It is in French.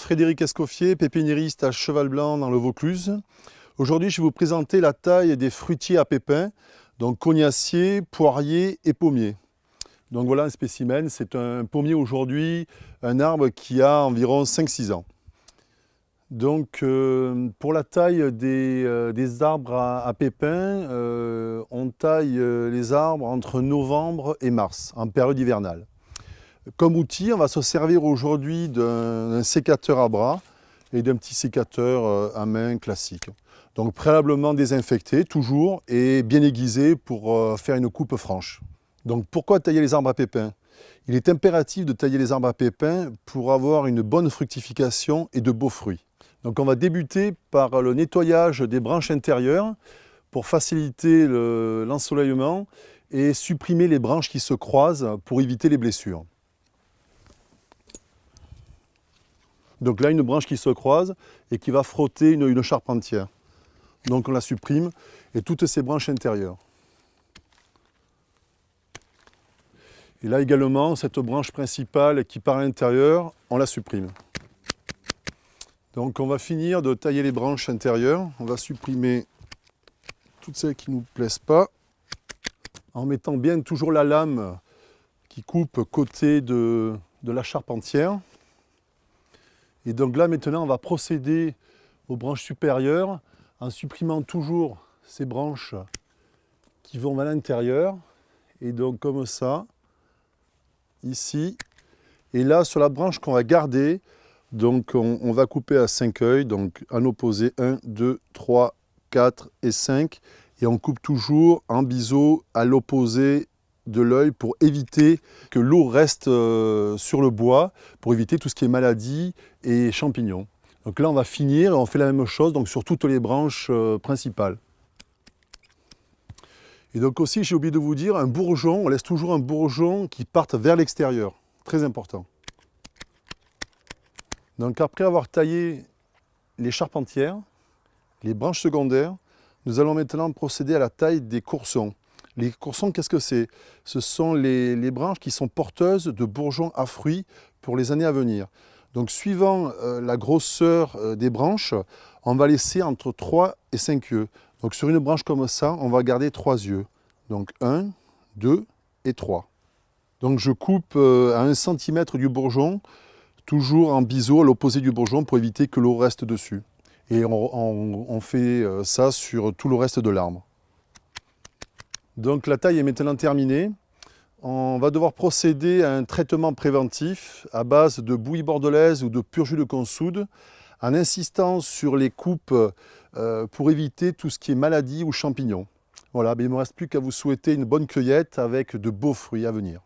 Frédéric Escoffier, pépiniériste à Cheval Blanc dans le Vaucluse. Aujourd'hui, je vais vous présenter la taille des fruitiers à pépins, donc cognaciers, poiriers et pommiers. Donc voilà un spécimen, c'est un pommier aujourd'hui, un arbre qui a environ 5-6 ans. Donc pour la taille des arbres à pépins, on taille les arbres entre novembre et mars, en période hivernale. Comme outil, on va se servir aujourd'hui d'un sécateur à bras et d'un petit sécateur à main classique. Donc préalablement désinfecté, toujours, et bien aiguisé pour faire une coupe franche. Donc pourquoi tailler les arbres à pépins? Il est impératif de tailler les arbres à pépins pour avoir une bonne fructification et de beaux fruits. Donc on va débuter par le nettoyage des branches intérieures pour faciliter l'ensoleillement et supprimer les branches qui se croisent pour éviter les blessures. Donc là, une branche qui se croise et qui va frotter une charpentière. Donc on la supprime et toutes ces branches intérieures. Et là également, cette branche principale qui part à l'intérieur, on la supprime. Donc on va finir de tailler les branches intérieures. On va supprimer toutes celles qui ne nous plaisent pas en mettant bien toujours la lame qui coupe côté de la charpentière. Et donc là maintenant on va procéder aux branches supérieures en supprimant toujours ces branches qui vont à l'intérieur. Et donc comme ça, ici. Et là sur la branche qu'on va garder, donc on va couper à 5 œils, donc en opposé 1, 2, 3, 4 et 5. Et on coupe toujours en biseau à l'opposé de l'œil pour éviter que l'eau reste sur le bois, pour éviter tout ce qui est maladie et champignons. Donc là on va finir et on fait la même chose donc sur toutes les branches principales. Et donc aussi j'ai oublié de vous dire, un bourgeon, on laisse toujours un bourgeon qui parte vers l'extérieur, très important. Donc après avoir taillé les charpentières, les branches secondaires, nous allons maintenant procéder à la taille des coursons. Les coursons, qu'est-ce que c'est? Ce sont les branches qui sont porteuses de bourgeons à fruits pour les années à venir. Donc suivant la grosseur des branches, on va laisser entre 3 et 5 œufs. Donc sur une branche comme ça, on va garder 3 œufs. Donc 1, 2 et 3. Donc je coupe à 1 cm du bourgeon, toujours en biseau à l'opposé du bourgeon pour éviter que l'eau reste dessus. Et on fait ça sur tout le reste de l'arbre. Donc la taille est maintenant terminée. On va devoir procéder à un traitement préventif à base de bouillie bordelaise ou de pur jus de consoude en insistant sur les coupes pour éviter tout ce qui est maladie ou champignons. Voilà, il ne me reste plus qu'à vous souhaiter une bonne cueillette avec de beaux fruits à venir.